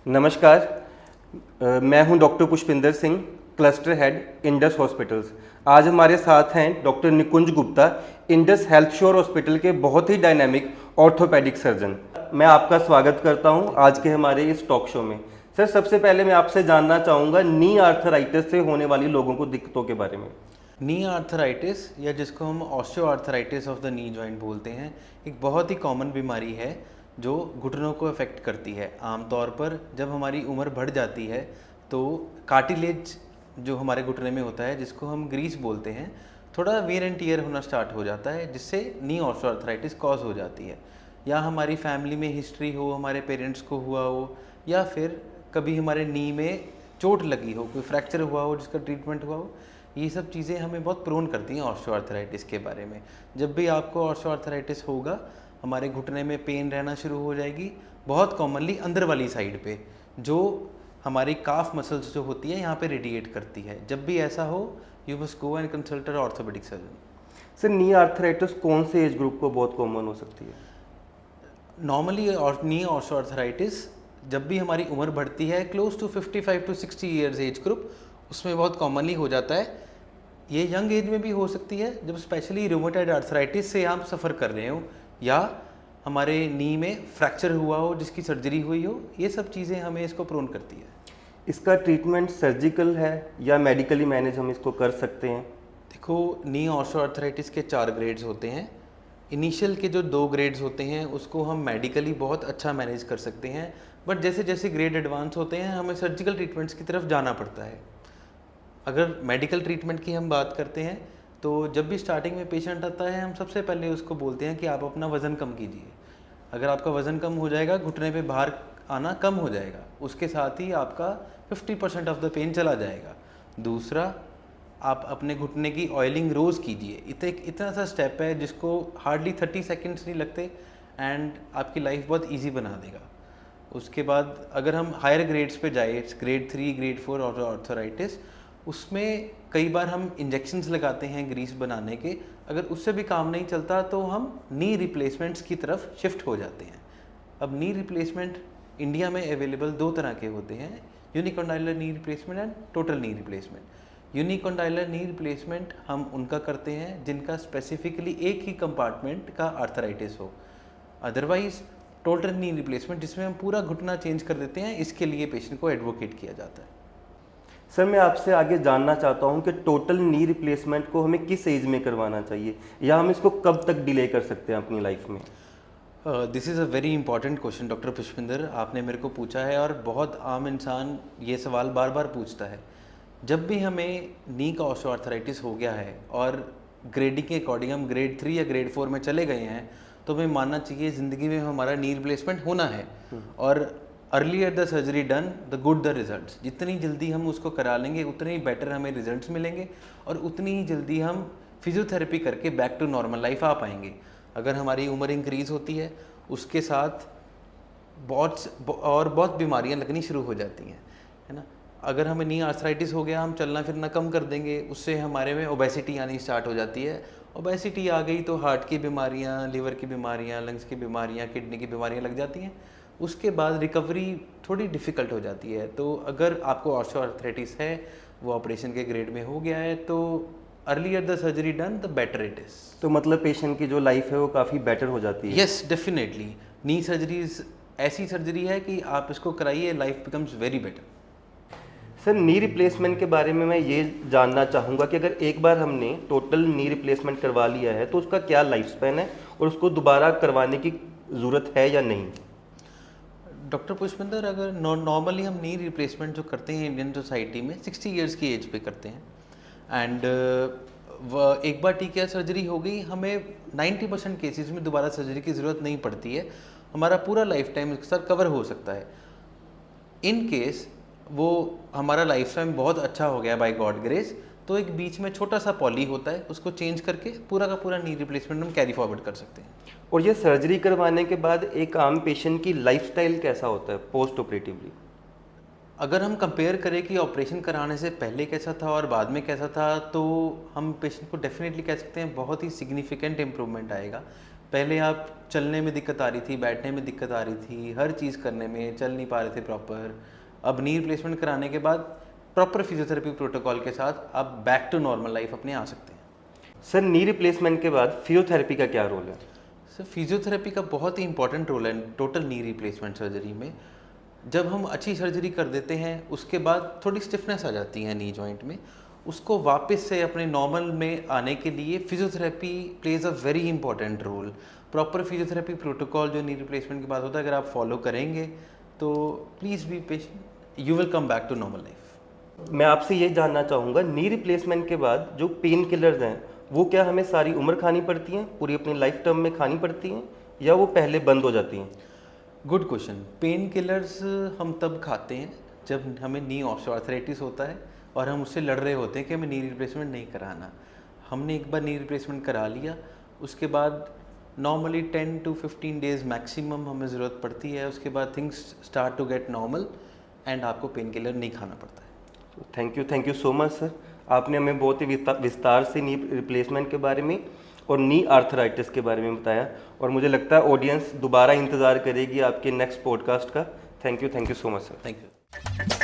नमस्कार। मैं हूं doctor Pushpinder Singh, cluster head Indus hospitals. आज हमारे साथ हैं doctor Nikunj Gupta, Indus health sure hospital के बहुत ही डायनामिक ऑर्थोपेडिक सर्जन। मैं आपका स्वागत करता हूं आज के हमारे इस टॉक शो में। सर, सबसे पहले मैं आपसे जानना चाहूँगा नी आर्थराइटिस से होने वाली लोगों को दिक्कतों के बारे में। नी आर्थराइटिस या जिसको हम osteo arthritis of the knee joint बोलते हैं, एक बहुत ही कॉमन बीमारी है जो घुटनों को अफेक्ट करती है। आमतौर पर जब हमारी उम्र बढ़ जाती है तो कार्टिलेज जो हमारे घुटने में होता है, जिसको हम ग्रीस बोलते हैं, थोड़ा वेयर एंड टियर होना स्टार्ट हो जाता है, जिससे नी ऑस्टियो आर्थराइटिस कॉज हो जाती है। या हमारी फैमिली में हिस्ट्री हो, हमारे पेरेंट्स को हुआ हो, या फिर कभी हमारे नी में चोट लगी हो, कोई फ्रैक्चर हुआ हो जिसका ट्रीटमेंट हुआ हो, ये सब चीज़ें हमें बहुत प्रोन करती हैं ऑस्टियो आर्थराइटिस के बारे में। जब भी आपको ऑस्टियो आर्थराइटिस होगा, हमारे घुटने में पेन रहना शुरू हो जाएगी, बहुत कॉमनली अंदर वाली साइड पे, जो हमारी काफ मसल्स जो होती है यहाँ पे रेडिएट करती है। जब भी ऐसा हो, you must go and consult orthopaedic surgeon. Sir, knee arthritis कौन से एज ग्रुप को बहुत कॉमन हो सकती है? नॉर्मली नी ऑस्टियो आर्थराइटिस जब भी हमारी उम्र बढ़ती है, close to 55 to 60 years age group, उसमें बहुत कॉमनली हो जाता है। ये यंग एज में भी हो सकती है, जब स्पेशली रूमेटॉइड आर्थराइटिस से आप सफ़र कर रहे हो, या हमारे नी में फ्रैक्चर हुआ हो जिसकी सर्जरी हुई हो। ये सब चीज़ें हमें इसको प्रोन करती है। इसका ट्रीटमेंट सर्जिकल है या मेडिकली मैनेज हम इसको कर सकते हैं? देखो, नी ऑस्टियो आर्थराइटिस के 4 ग्रेड्स होते हैं। इनिशियल के जो 2 ग्रेड्स होते हैं उसको हम मेडिकली बहुत अच्छा मैनेज कर सकते हैं, बट जैसे जैसे ग्रेड एडवांस होते हैं हमें सर्जिकल ट्रीटमेंट्स की तरफ जाना पड़ता है। अगर मेडिकल ट्रीटमेंट की हम बात करते हैं तो जब भी स्टार्टिंग में पेशेंट आता है, हम सबसे पहले उसको बोलते हैं कि आप अपना वज़न कम कीजिए। अगर आपका वज़न कम हो जाएगा, घुटने पे भार आना कम हो जाएगा, उसके साथ ही आपका 50% ऑफ द पेन चला जाएगा। दूसरा, आप अपने घुटने की ऑयलिंग रोज़ कीजिए। इतना सा स्टेप है जिसको हार्डली 30 सेकेंड्स नहीं लगते एंड आपकी लाइफ बहुत ईजी बना देगा। उसके बाद अगर हम हायर ग्रेड्स पे जाए, ग्रेड 3, ग्रेड 4 और आर्थराइटिस, उसमें कई बार हम इंजेक्शंस लगाते हैं ग्रीस बनाने के। अगर उससे भी काम नहीं चलता तो हम नी रिप्लेसमेंट्स की तरफ शिफ्ट हो जाते हैं। अब नी रिप्लेसमेंट इंडिया में अवेलेबल 2 तरह के होते हैं, unicondylar knee replacement and total knee replacement. Unicondylar knee replacement हम उनका करते हैं जिनका स्पेसिफिकली एक ही कंपार्टमेंट का आर्थराइटिस हो। अदरवाइज टोटल नी रिप्लेसमेंट, जिसमें हम पूरा घुटना चेंज कर देते हैं, इसके लिए पेशेंट को एडवोकेट किया जाता है। सर, मैं आपसे आगे जानना चाहता हूं कि टोटल नी रिप्लेसमेंट को हमें किस एज में करवाना चाहिए, या हम इसको कब तक डिले कर सकते हैं अपनी लाइफ में? This is a very important question doctor Pushpinder, आपने मेरे को पूछा है, और बहुत आम इंसान ये सवाल बार बार पूछता है। जब भी हमें नी का ऑस्टियो आर्थराइटिस हो गया है और ग्रेडिंग के अकॉर्डिंग हम ग्रेड 3 या ग्रेड 4 में चले गए हैं, तो हमें मानना चाहिए ज़िंदगी में हमारा नी रिप्लेसमेंट होना है। और earlier the surgery done the good the results. जितनी जल्दी हम उसको करा लेंगे उतने ही बेटर हमें रिजल्ट्स मिलेंगे, और उतनी ही जल्दी हम फिजियोथेरेपी करके बैक टू नॉर्मल लाइफ आ पाएंगे। अगर हमारी उम्र इंक्रीज़ होती है, उसके साथ बहुत बीमारियां लगनी शुरू हो जाती हैं, है ना। अगर हमें नी आर्थराइटिस हो गया, हम चलना फिरना कम कर देंगे, उससे हमारे में ओबेसिटी आनी स्टार्ट हो जाती है। ओबेसिटी आ गई तो हार्ट की बीमारियां, लिवर की बीमारियां, लंग्स की बीमारियां, किडनी की बीमारियां लग जाती हैं। उसके बाद रिकवरी थोड़ी डिफ़िकल्ट हो जाती है। तो अगर आपको ऑस्टियो आर्थराइटिस है, वो ऑपरेशन के ग्रेड में हो गया है, तो earlier the surgery done the better it is. तो मतलब पेशेंट की जो लाइफ है वो काफ़ी बेटर हो जाती है? Yes, definitely. नी सर्जरीज ऐसी सर्जरी है कि आप इसको कराइए, life becomes very better. Sir, knee replacement के बारे में मैं ये जानना चाहूँगा कि अगर एक बार हमने टोटल नी रिप्लेसमेंट करवा लिया है तो उसका क्या लाइफ स्पैन है, और उसको दोबारा करवाने की ज़रूरत है या नहीं? डॉक्टर पुष्पिंदर, अगर नॉर्मली हम नी रिप्लेसमेंट जो करते हैं इंडियन सोसाइटी में 60 ईयर्स की एज पे करते हैं, एंड एक बार टीके सर्जरी हो गई, हमें 90% केसेस में दोबारा सर्जरी की ज़रूरत नहीं पड़ती है। हमारा पूरा लाइफ टाइम इसके साथ कवर हो सकता है। इन केस वो हमारा लाइफ टाइम बहुत अच्छा हो गया बाय गॉड ग्रेस, तो एक बीच में छोटा सा पॉली होता है, उसको चेंज करके पूरा का पूरा नी रिप्लेसमेंट हम कैरी फॉरवर्ड कर सकते हैं। और ये सर्जरी करवाने के बाद एक आम पेशेंट की लाइफस्टाइल कैसा होता है पोस्ट ऑपरेटिवली? अगर हम कंपेयर करें कि ऑपरेशन कराने से पहले कैसा था और बाद में कैसा था, तो हम पेशेंट को डेफिनेटली कह सकते हैं बहुत ही सिग्निफिकेंट इम्प्रूवमेंट आएगा। पहले आप चलने में दिक्कत आ रही थी, बैठने में दिक्कत आ रही थी, हर चीज़ करने में चल नहीं पा रहे थे प्रॉपर। अब नी रिप्लेसमेंट कराने के बाद प्रॉपर फिजियोथेरेपी प्रोटोकॉल के साथ आप बैक टू नॉर्मल लाइफ अपने आ सकते हैं। सर नी रिप्लेसमेंट के बाद फिजियोथेरेपी का क्या रोल है? सर फिजियोथेरेपी का बहुत ही इंपॉर्टेंट रोल है टोटल नी रिप्लेसमेंट सर्जरी में। जब हम अच्छी सर्जरी कर देते हैं उसके बाद थोड़ी स्टिफनेस आ जाती है नी जॉइंट में, उसको वापस से अपने नॉर्मल में आने के लिए physiotherapy plays a very important role. Proper physiotherapy protocol जो नी रिप्लेसमेंट के बाद होता है, अगर आप फॉलो करेंगे तो please be patient, you will come back to normal life. मैं आपसे ये जानना चाहूँगा, नी रिप्लेसमेंट के बाद जो पेन किलर्स हैं वो क्या हमें सारी उम्र खानी पड़ती हैं, पूरी अपनी लाइफ टर्म में खानी पड़ती हैं, या वो पहले बंद हो जाती हैं? Good question. पेन किलर्स हम तब खाते हैं जब हमें नी ऑस्टियोआर्थराइटिस होता है और हम उससे लड़ रहे होते हैं कि हमें नी रिप्लेसमेंट नहीं कराना। हमने एक बार नी रिप्लेसमेंट करा लिया, उसके बाद नॉर्मली 10 to 15 डेज़ मैक्सिमम हमें ज़रूरत पड़ती है, उसके बाद things start to get normal and आपको पेन किलर नहीं खाना पड़ता है। Thank you so much sir. आपने हमें बहुत ही विस्तार से नी रिप्लेसमेंट के बारे में और नी आर्थराइटिस के बारे में बताया, और मुझे लगता है ऑडियंस दोबारा इंतज़ार करेगी आपके नेक्स्ट पॉडकास्ट का। Thank you so much sir. Thank you.